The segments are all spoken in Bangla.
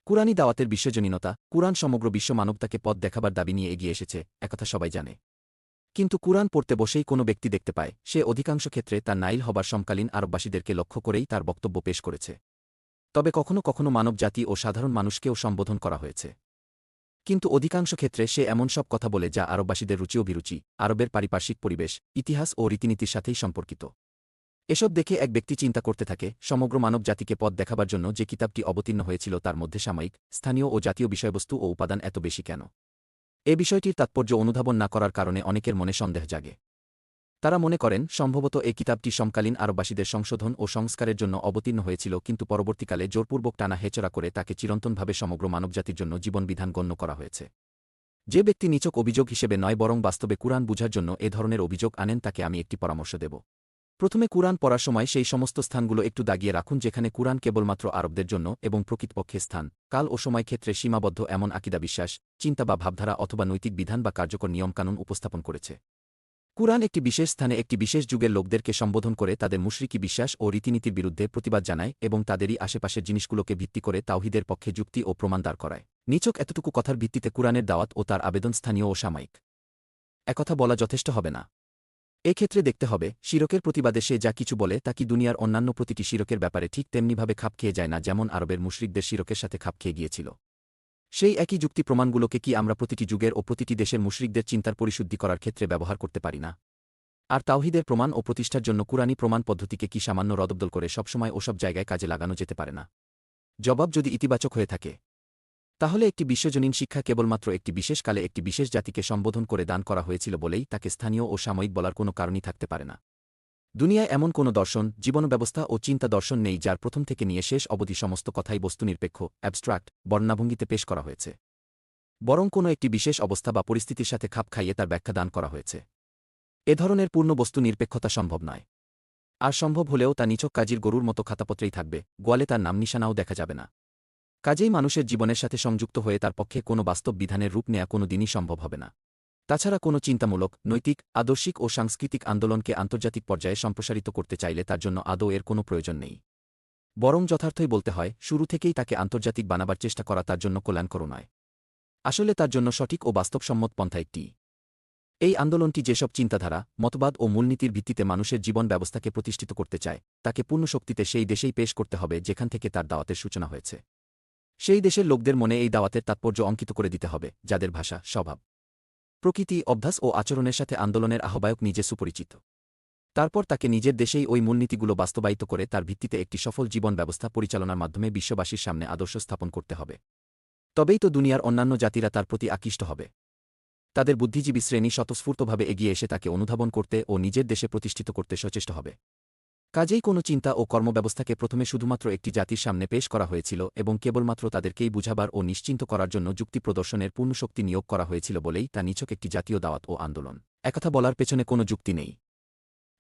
কুরআনী দাওয়াতের বিশ্বজনীনতা। কুরআন সমগ্র বিশ্ব মানবতাকে পথ দেখাবার দাবি নিয়ে এগিয়ে এসেছে, একথা সবাই জানে। কিন্তু কুরআন পড়তে বসেই কোনো ব্যক্তি দেখতে পায়, সে অধিকাংশ ক্ষেত্রে তার নাইল হবার সমকালীন আরববাসীদেরকে লক্ষ্য করেই তার বক্তব্য পেশ করেছে। তবে কখনো কখনো মানব জাতি ও সাধারণ মানুষকেও সম্বোধন করা হয়েছে। কিন্তু অধিকাংশ ক্ষেত্রে সে এমন সব কথা বলে যা আরববাসীদের রুচি অভিরুচি, আরবের পারিপার্শ্বিক পরিবেশ, ইতিহাস ও রীতিনীতির সাথেই সম্পর্কিত। এসব দেখে এক ব্যক্তি চিন্তা করতে থাকে, সমগ্র মানব জাতিকে পথ দেখাবার জন্য যে কিতাবটি অবতীর্ণ হয়েছিল তার মধ্যে সাময়িক, স্থানীয় ও জাতীয় বিষয়বস্তু ও উপাদান এত বেশি কেন? এ বিষয়টির তাৎপর্য অনুধাবন না করার কারণে অনেকের মনে সন্দেহ জাগে। তারা মনে করেন, সম্ভবত এ কিতাবটি সমকালীন আরববাসীদের সংশোধন ও সংস্কারের জন্য অবতীর্ণ হয়েছিল, কিন্তু পরবর্তীকালে জোরপূর্বক টানা হেচড়া করে তাকে চিরন্তনভাবে সমগ্র মানবজাতির জন্য জীবনবিধান গণ্য করা হয়েছে। যে ব্যক্তি নিছক অভিযোগ হিসেবে নয় বরং বাস্তবে কুরআন বুঝার জন্য এ ধরনের অভিযোগ আনেন তাকে আমি একটি পরামর্শ দেব। প্রথমে কুরআন পড়ার সময় সেই সমস্ত স্থানগুলো একটু দাগিয়ে রাখুন যেখানে কুরআন কেবলমাত্র আরবদের জন্য এবং প্রকৃতপক্ষে স্থান, কাল ও সময় ক্ষেত্রে সীমাবদ্ধ এমন আকিদা বিশ্বাস, চিন্তা বা ভাবধারা অথবা নৈতিক বিধান বা কার্যকর নিয়মকানুন উপস্থাপন করেছে। কুরআন একটি বিশেষ স্থানে একটি বিশেষ যুগের লোকদেরকে সম্বোধন করে তাদের মুশরিকি বিশ্বাস ও রীতিনীতির বিরুদ্ধে প্রতিবাদ জানায় এবং তাদেরই আশেপাশের জিনিসগুলোকে ভিত্তি করে তাওহীদের পক্ষে যুক্তি ও প্রমাণ দাঁড় করায়। নিছক এতটুকু কথার ভিত্তিতে কুরআনের দাওয়াত ও তার আবেদন স্থানীয় ও সাময়িক একথা বলা যথেষ্ট হবে না। এক্ষেত্রে দেখতে হবে, শিরকের প্রতিবাদে সে যা কিছু বলে তা কি দুনিয়ার অন্যান্য প্রতিটি শিরকের ব্যাপারে ঠিক তেমনিভাবে খাপ খেয়ে যায় না যেমন আরবের মুশরিকদের শিরকের সাথে খাপ খেয়ে গিয়েছিল। সেই একই যুক্তি প্রমাণগুলোকে কি আমরা প্রতিটি যুগের ও প্রতিটি দেশের মুশরিকদের চিন্তার পরিশুদ্ধি করার ক্ষেত্রে ব্যবহার করতে পারি না? আর তাওহীদের প্রমাণ ও প্রতিষ্ঠার জন্য কুরআনী প্রমাণ পদ্ধতিকে কি সামান্য রদবদল করে সবসময় ওসব জায়গায় কাজে লাগানো যেতে পারে না? জবাব যদি ইতিবাচক হয়ে থাকে, তাহলে একটি বিশ্বজনীন শিক্ষা কেবলমাত্র একটি বিশেষ কালে একটি বিশেষ জাতিকে সম্বোধন করে দান করা হয়েছিল বলেই তাকে স্থানীয় ও সাময়িক বলার কোনো কারণই থাকতে পারে না। দুনিয়ায় এমন কোনো দর্শন, জীবনব্যবস্থা ও চিন্তা দর্শন নেই যার প্রথম থেকে নিয়ে শেষ অবধি সমস্ত কথাই বস্তুনিরপেক্ষ, অ্যাবস্ট্রাক্ট বর্ণনাভঙ্গিতে পেশ করা হয়েছে। বরং কোনো একটি বিশেষ অবস্থা বা পরিস্থিতির সাথে খাপ খাইয়ে তার ব্যাখ্যা দান করা হয়েছে। এ ধরনের পূর্ণ বস্তু নিরপেক্ষতা সম্ভব নয়। আর সম্ভব হলেও তা নিছক কাজীর গরুর মতো খাতাপত্রেই থাকবে, গোয়ালে তার নাম নিশানাও দেখা যাবে না। কাজেই মানুষের জীবনের সাথে সংযুক্ত হয়ে তার পক্ষে কোনো বাস্তব বিধানের রূপ নেয়া কোনো দিনই সম্ভব হবে না। তাছাড়া কোনো চিন্তামূলক, নৈতিক, আদর্শিক ও সাংস্কৃতিক আন্দোলনকে আন্তর্জাতিক পর্যায়ে সম্প্রসারিত করতে চাইলে তার জন্য আদৌ এর কোনো প্রয়োজন নেই। বরং যথার্থই বলতে হয়, শুরু থেকেই তাকে আন্তর্জাতিক বানাবার চেষ্টা করা তার জন্য কল্যাণকর নয়। আসলে তার জন্য সঠিক ও বাস্তবসম্মত পন্থা একটি। এই আন্দোলনটি যেসব চিন্তাধারা, মতবাদ ও মূলনীতির ভিত্তিতে মানুষের জীবন ব্যবস্থাকে প্রতিষ্ঠিত করতে চায়, তাকে পূর্ণ শক্তিতে সেই দেশেই পেশ করতে হবে যেখান থেকে তার দাওয়াতের সূচনা হয়েছে। সেই দেশের লোকদের মনে এই দাওয়াতের তাৎপর্য অঙ্কিত করে দিতে হবে, যাদের ভাষা, স্বভাব, প্রকৃতি, অভ্যাস ও আচরণের সাথে আন্দোলনের আহ্বায়ক নিজে সুপরিচিত। তারপর তাকে নিজের দেশেই ওই মূলনীতিগুলো বাস্তবায়িত করে তার ভিত্তিতে একটি সফল জীবন ব্যবস্থা পরিচালনার মাধ্যমে বিশ্ববাসীর সামনে আদর্শ স্থাপন করতে হবে। তবেই তো দুনিয়ার অন্যান্য জাতিরা তার প্রতি আকৃষ্ট হবে। তাদের বুদ্ধিজীবী শ্রেণী স্বতঃস্ফূর্তভাবে এগিয়ে এসে তাকে অনুধাবন করতে ও নিজের দেশে প্রতিষ্ঠিত করতে সচেষ্ট হবে। কাজেই কোনো চিন্তা ও কর্মব্যবস্থাকে প্রথমে শুধুমাত্র একটি জাতির সামনে পেশ করা হয়েছিল এবং কেবলমাত্র তাদেরকেই বুঝাবার ও নিশ্চিন্ত করার জন্য যুক্তি প্রদর্শনের পূর্ণ শক্তি নিয়োগ করা হয়েছিল বলেই তা নিছক একটি জাতীয় দাওয়াত ও আন্দোলন। একথা বলার পেছনে কোনো যুক্তি নেই।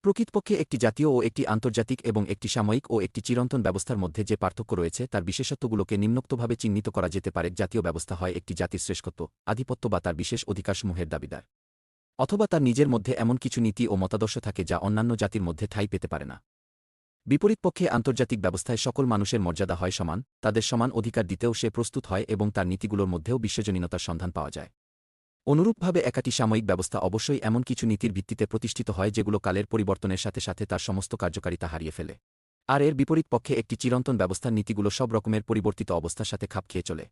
প্রকৃতপক্ষে একটি জাতীয় ও একটি আন্তর্জাতিক এবং একটি সাময়িক ও একটি চিরন্তন ব্যবস্থার মধ্যে যে পার্থক্য রয়েছে তার বিশেষত্বগুলোকে নিম্নোক্তভাবে চিহ্নিত করা যেতে পারে। জাতীয় ব্যবস্থা হয় একটি জাতির শ্রেষ্ঠত্ব, আধিপত্য বা তার বিশেষ অধিকারসমূহের দাবিদার, অথবা তার নিজের মধ্যে এমন কিছু নীতি ও মতাদর্শ থাকে যা অন্যান্য জাতির মধ্যে ঠাঁই পেতে পারে না। বিপরীতপক্ষে আন্তর্জাতিক ব্যবস্থায় সকল মানুষের মর্যাদা হয় সমান, তাদের সমান অধিকার দিতেও সে প্রস্তুত হয় এবং তার নীতিগুলোর মধ্যেও বিশ্বজনীনতার সন্ধান পাওয়া যায়। অনুরূপভাবে একাটি সাময়িক ব্যবস্থা অবশ্যই এমন কিছু নীতির ভিত্তিতে প্রতিষ্ঠিত হয় যেগুলো কালের পরিবর্তনের সাথে সাথে তার সমস্ত কার্যকারিতা হারিয়ে ফেলে। আর এর বিপরীত পক্ষে একটি চিরন্তন ব্যবস্থার নীতিগুলো সব রকমের পরিবর্তিত অবস্থার সাথে খাপ খেয়ে চলে।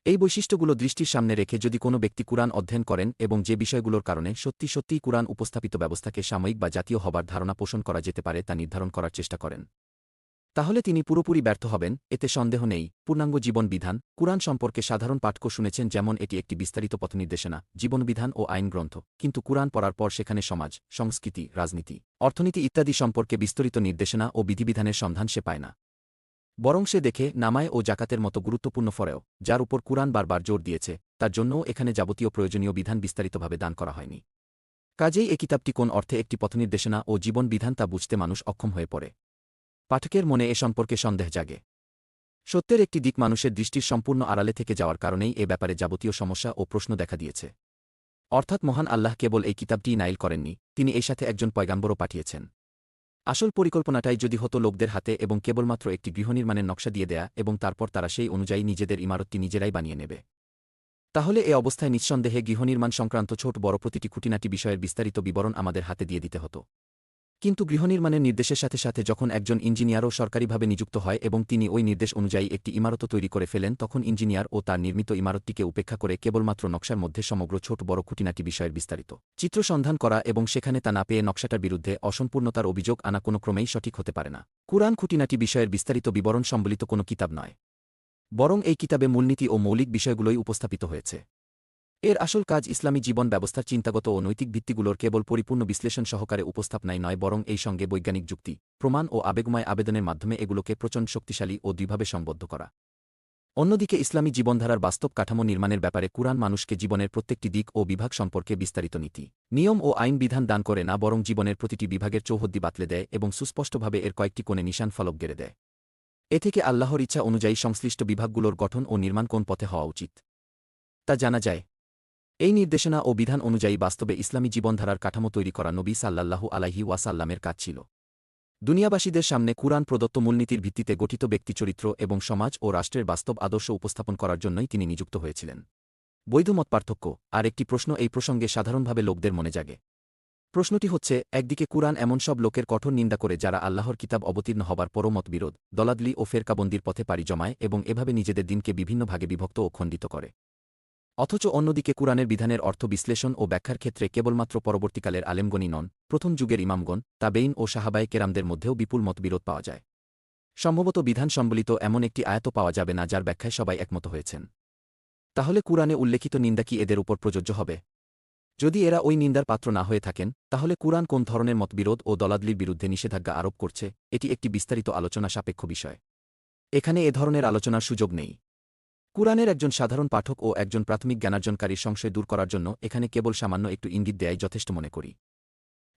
এই বৈশিষ্ট্যগুলো দৃষ্টির সামনে রেখে যদি কোনো ব্যক্তি কুরআন অধ্যয়ন করেন এবং যে বিষয়গুলোর কারণে সত্যি সত্যিই কুরআন উপস্থাপিত ব্যবস্থাকে সাময়িক বা জাতীয় হবার ধারণা পোষণ করা যেতে পারে তা নির্ধারণ করার চেষ্টা করেন, তাহলে তিনি পুরোপুরি ব্যর্থ হবেন, এতে সন্দেহ নেই। পূর্ণাঙ্গ জীবন বিধান। কুরআন সম্পর্কে সাধারণ পাঠ্য শুনেছেন যেমন এটি একটি বিস্তারিত পথনির্দেশনা, জীবনবিধান ও আইন গ্রন্থ, কিন্তু কুরআন পড়ার পর সেখানে সমাজ, সংস্কৃতি, রাজনীতি, অর্থনীতি ইত্যাদি সম্পর্কে বিস্তরিত নির্দেশনা ও বিধিবিধানের সন্ধান সে পায় না। বরং সে দেখে নামায় ও জাকাতের মতো গুরুত্বপূর্ণ ফরজ, যার উপর কুরআন বারবার জোর দিয়েছে, তার জন্যও এখানে যাবতীয় প্রয়োজনীয় বিধান বিস্তারিতভাবে দান করা হয়নি। কাজেই এ কিতাবটি কোন অর্থে একটি পথনির্দেশনা ও জীবন বিধান তা বুঝতে মানুষ অক্ষম হয়ে পড়ে। পাঠকের মনে এ সম্পর্কে সন্দেহ জাগে। সত্যের একটি দিক মানুষের দৃষ্টির সম্পূর্ণ আড়ালে থেকে যাওয়ার কারণেই এ ব্যাপারে যাবতীয় সমস্যা ও প্রশ্ন দেখা দিয়েছে। অর্থাৎ মহান আল্লাহ কেবল এই কিতাবটিই নাইল করেননি, তিনি এই সাথে একজন পয়গাম্বরও পাঠিয়েছেন। আসল পরিকল্পনাটাই যদি হতো লোকদের হাতে এবং কেবলমাত্র একটি গৃহনির্মাণের নকশা দিয়ে দেয়া এবং তারপর তারা সেই অনুযায়ী নিজেদের ইমারতটি নিজেরাই বানিয়ে নেবে, তাহলে এ অবস্থায় নিঃসন্দেহে গৃহনির্মাণ সংক্রান্ত ছোট বড় প্রতিটি খুঁটিনাটি বিষয়ের বিস্তারিত বিবরণ আমাদের হাতে দিয়ে দিতে হতো। কিন্তু গৃহনির্মাণের নির্দেশের সাথে সাথে যখন একজন ইঞ্জিনিয়ারও সরকারিভাবে নিযুক্ত হয় এবং তিনি ওই নির্দেশ অনুযায়ী একটি ইমারত তৈরি করে ফেলেন, তখন ইঞ্জিনিয়ার ও তার নির্মিত ইমারতটিকে উপেক্ষা করে কেবলমাত্র নকশার মধ্যে সমগ্র ছোট বড় খুঁটিনাটি বিষয়ের বিস্তারিত চিত্র সন্ধান করা এবং সেখানে তা না পেয়ে নকশাটার বিরুদ্ধে অসম্পূর্ণতার অভিযোগ আনা কোনো ক্রমেই সঠিক হতে পারে না। কুরআন খুঁটিনাটি বিষয়ের বিস্তারিত বিবরণ সম্বলিত কোনো কিতাব নয়, বরং এই কিতাবে মূলনীতি ও মৌলিক বিষয়গুলোই উপস্থাপিত হয়েছে। এর আসল কাজ ইসলামী জীবন ব্যবস্থার চিন্তাগত ও নৈতিক ভিত্তিগুলোর কেবল পরিপূর্ণ বিশ্লেষণ সহকারে উপস্থাপনাই নয়, বরং এই সঙ্গে বৈজ্ঞানিক যুক্তি, প্রমাণ ও আবেগময় আবেদনের মাধ্যমে এগুলোকে প্রচণ্ড শক্তিশালী ও দৃঢ়ভাবে সংবদ্ধ করা। অন্যদিকে ইসলামী জীবনধারার বাস্তব কাঠামো নির্মাণের ব্যাপারে কুরআন মানুষকে জীবনের প্রত্যেকটি দিক ও বিভাগ সম্পর্কে বিস্তারিত নীতি, নিয়ম ও আইন বিধান দান করে না, বরং জীবনের প্রতিটি বিভাগের চৌহদ্দি বাতলে দেয় এবং সুস্পষ্টভাবে এর কয়েকটি কোণে নিশান ফলক গেড়ে দেয়। এ থেকে আল্লাহর ইচ্ছা অনুযায়ী সংশ্লিষ্ট বিভাগগুলোর গঠন ও নির্মাণ কোন পথে হওয়া উচিত তা জানা যায়। এই নির্দেশনা ও বিধান অনুযায়ী বাস্তবে ইসলামী জীবনধারার কাঠামো তৈরি করা নবী সাল্লাল্লাহু আলাইহি ওয়াসাল্লামের কাজ ছিল। দুনিয়াবাসীদের সামনে কুরআন প্রদত্ত মূলনীতির ভিত্তিতে গঠিত ব্যক্তিচরিত্র এবং সমাজ ও রাষ্ট্রের বাস্তব আদর্শ উপস্থাপন করার জন্যই তিনি নিযুক্ত হয়েছিলেন। বৈধ মত পার্থক্য আর একটি প্রশ্ন এই প্রসঙ্গে সাধারণভাবে লোকদের মনে জাগে। প্রশ্নটি হচ্ছে, একদিকে কুরআন এমন সব লোকের কঠোর নিন্দা করে যারা আল্লাহর কিতাব অবতীর্ণ হবার পরও মতবিরোধ, দলাদলি ও ফেরকাবন্দির পথে পাড়ি জমায় এবং এভাবে নিজেদের দিনকে বিভিন্ন ভাগে বিভক্ত ও খণ্ডিত করে। অথচ অন্যদিকে কুরআনের বিধানের অর্থ বিশ্লেষণ ও ব্যাখ্যার ক্ষেত্রে কেবলমাত্র পরবর্তীকালের আলেমগণই নন, প্রথম যুগের ইমামগণ, তাবেইন ও সাহাবায়ে কেরামদের মধ্যেও বিপুল মতবিরোধ পাওয়া যায়। সম্ভবত বিধান সম্বলিত এমন একটি আয়াতও পাওয়া যাবে না যার ব্যাখ্যায় সবাই একমত হয়েছেন। তাহলে কুরআনে উল্লেখিত নিন্দা কি এদের উপর প্রযোজ্য হবে? যদি এরা ওই নিন্দার পাত্র না হয়ে থাকেন, তাহলে কুরআন কোন ধরনের মতবিরোধ ও দলাদলির বিরুদ্ধে নিষেধাজ্ঞা আরোপ করছে, এটি একটি বিস্তারিত আলোচনা সাপেক্ষ বিষয়। এখানে এ ধরনের আলোচনার সুযোগ নেই। কুরআনের একজন সাধারণ পাঠক ও একজন প্রাথমিক জ্ঞানার্জনকারীর সংশয় দূর করার জন্য এখানে কেবল সামান্য একটু ইঙ্গিত দেয়াই যথেষ্ট মনে করি।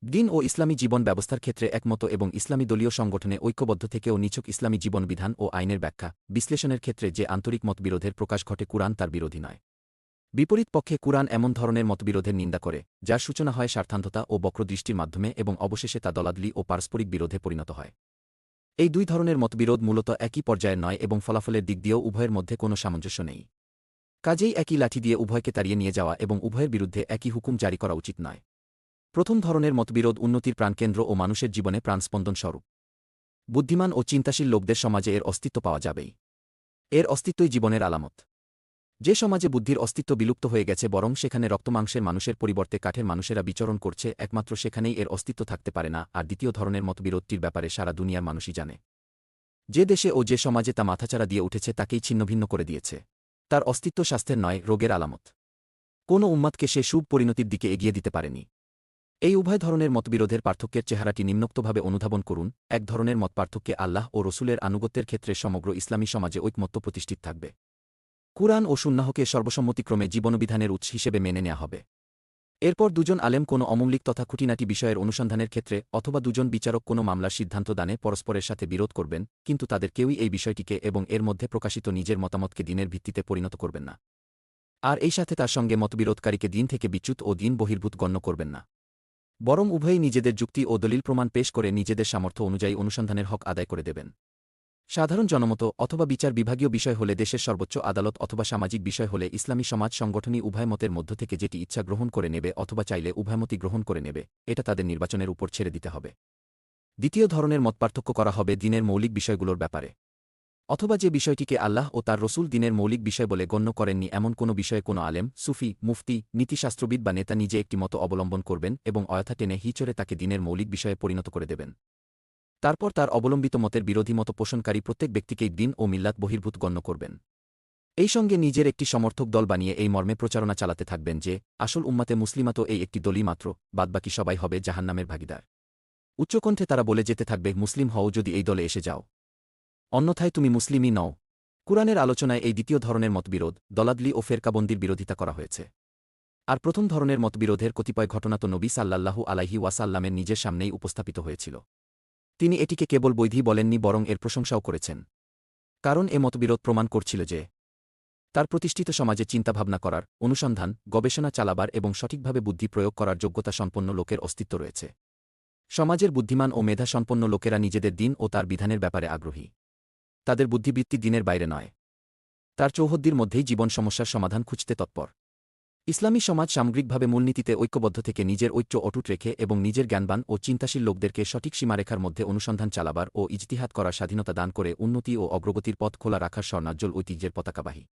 দিন ও ইসলামী জীবন ব্যবস্থার ক্ষেত্রে একমত এবং ইসলামী দলীয় সংগঠনে ঐক্যবদ্ধ থেকেও নিছক ইসলামী জীবন বিধান ও আইনের ব্যাখ্যা বিশ্লেষণের ক্ষেত্রে যে আন্তরিক মতবিরোধের প্রকাশ ঘটে, কুরআন তার বিরোধী নয়। বিপরীত পক্ষে কুরআন এমন ধরনের মতবিরোধের নিন্দা করে যার সূচনা হয় স্বার্থান্ধতা ও বক্রদৃষ্টির মাধ্যমে এবং অবশেষে তা দলাদলি ও পারস্পরিক বিরোধে পরিণত হয়। এই দুই ধরনের মতবিরোধ মূলত একই পর্যায়ের নয় এবং ফলাফলের দিক দিয়েও উভয়ের মধ্যে কোনো সামঞ্জস্য নেই। কাজেই একই লাঠি দিয়ে উভয়কে তাড়িয়ে নিয়ে যাওয়া এবং উভয়ের বিরুদ্ধে একই হুকুম জারি করা উচিত নয়। প্রথম ধরনের মতবিরোধ উন্নতির প্রাণকেন্দ্র ও মানুষের জীবনে প্রাণস্পন্দন স্বরূপ। বুদ্ধিমান ও চিন্তাশীল লোকদের সমাজে এর অস্তিত্ব পাওয়া যাবেই। এর অস্তিত্বই জীবনের আলামত। যে সমাজে বুদ্ধির অস্তিত্ব বিলুপ্ত হয়ে গেছে, বরং সেখানে রক্তমাংসের মানুষের পরিবর্তে কাঠের মানুষেরা বিচরণ করছে, একমাত্র সেখানেই এর অস্তিত্ব থাকতে পারে না। আর দ্বিতীয় ধরনের মতবিরোধটির ব্যাপারে সারা দুনিয়ার মানুষই জানে। যে দেশে ও যে সমাজে তা মাথাচাড়া দিয়ে উঠেছে তাকেই ছিন্নভিন্ন করে দিয়েছে। তার অস্তিত্ব স্বাস্থ্যের নয়, রোগের আলামত। কোনো উম্মাদকে সে শুভ পরিণতির দিকে এগিয়ে দিতে পারেনি। এই উভয় ধরনের মতবিরোধের পার্থক্যের চেহারাটি নিম্নোক্তভাবে অনুধাবন করুন। এক ধরনের মতপার্থক্যে আল্লাহ ও রসুলের আনুগত্যের ক্ষেত্রে সমগ্র ইসলামী সমাজে ঐকমত্য প্রতিষ্ঠিত থাকবে। কুরআন ও সুন্নাহকে সর্বসম্মতিক্রমে জীবনবিধানের উৎস হিসেবে মেনে নেওয়া হবে। এরপর দুজন আলেম কোনো অমৌলিক তথা খুঁটিনাটি বিষয়ের অনুসন্ধানের ক্ষেত্রে অথবা দুজন বিচারক কোনো মামলার সিদ্ধান্ত দানে পরস্পরের সাথে বিরোধ করবেন, কিন্তু তাদের কেউই এই বিষয়টিকে এবং এর মধ্যে প্রকাশিত নিজের মতামতকে দ্বীনের ভিত্তিতে পরিণত করবেন না। আর এই সাথে তার সঙ্গে মতবিরোধকারীকে দ্বীন থেকে বিচ্যুত ও দ্বীন বহির্ভূত গণ্য করবেন না। বরং উভয়ই নিজেদের যুক্তি ও দলিল প্রমাণ পেশ করে নিজেদের সামর্থ্য অনুযায়ী অনুসন্ধানের হক আদায় করে দেবেন। সাধারণ জনমত অথবা বিচার বিভাগীয় বিষয় হলে দেশের সর্বোচ্চ আদালত অথবা সামাজিক বিষয় হলে ইসলামী সমাজ সংগঠনই উভয় মতের মধ্য থেকে যেটি ইচ্ছা গ্রহণ করে নেবে অথবা চাইলে উভয়মতই গ্রহণ করে নেবে, এটা তাদের নির্বাচনের উপর ছেড়ে দিতে হবে। দ্বিতীয় ধরনের মতপার্থক্য করা হবে দ্বীনের মৌলিক বিষয়গুলোর ব্যাপারে, অথবা যে বিষয়টিকে আল্লাহ ও তার রসুল দ্বীনের মৌলিক বিষয় বলে গণ্য করেননি এমন কোনো বিষয়ে কোনো আলেম, সুফি, মুফতি, নীতিশাস্ত্রবিদ বা নেতা নিজে একটি মত অবলম্বন করবেন এবং অয়থা টেনে হিচড়ে তাকে দ্বীনের মৌলিক বিষয়ে পরিণত করে দেবেন। তারপর তার অবলম্বিত মতের বিরোধী মত পোষণকারী প্রত্যেক ব্যক্তিকেই দ্বীন ও মিল্লাত বহির্ভূত গণ্য করবেন। এই সঙ্গে নিজের একটি সমর্থক দল বানিয়ে এই মর্মে প্রচারণা চালাতে থাকবেন যে আসল উম্মাতে মুসলিমা তো এই একটি দলই মাত্র, বাদবাকি সবাই হবে জাহান্নামের ভাগীদার। উচ্চকণ্ঠে তারা বলে যেতে থাকবে, মুসলিম হও যদি এই দলে এসে যাও, অন্যথায় তুমি মুসলিমই নও। কুরআনের আলোচনায় এই দ্বিতীয় ধরনের মতবিরোধ, দলাদলি ও ফেরকাবন্দির বিরোধিতা করা হয়েছে। আর প্রথম ধরনের মতবিরোধের কতিপয় ঘটনা তো নবী সাল্লাল্লাহু আলাইহি ওয়াসাল্লামের নিজের সামনেই উপস্থাপিত হয়েছিল। তিনি এটিকে কেবল বৈধই বলেননি, বরং এর প্রশংসাও করেছেন। কারণ এ মতবিরোধ প্রমাণ করছিল যে তার প্রতিষ্ঠিত সমাজে চিন্তাভাবনা করার, অনুসন্ধান, গবেষণা চালাবার এবং সঠিকভাবে বুদ্ধি প্রয়োগ করার যোগ্যতা সম্পন্ন লোকের অস্তিত্ব রয়েছে। সমাজের বুদ্ধিমান ও মেধাসম্পন্ন লোকেরা নিজেদের দিন ও তার বিধানের ব্যাপারে আগ্রহী। তাদের বুদ্ধিবৃত্তি দিনের বাইরে নয়, তার চৌহদ্দির মধ্যেই জীবন সমস্যার সমাধান খুঁজতে তৎপর। ইসলামী সমাজ সামগ্রিকভাবে মূলনীতিতে ঐক্যবদ্ধ থেকে নিজের ঐক্য অটুট রেখে এবং নিজের জ্ঞানবান ও চিন্তাশীল লোকদেরকে সঠিক সীমারেখার মধ্যে অনুসন্ধান চালাবার ও ইজতিহাদ করার স্বাধীনতা দান করে উন্নতি ও অগ্রগতির পথ খোলা রাখার স্বর্ণাজ্জ্বল ঐতিহ্যের পতাকাবাহী।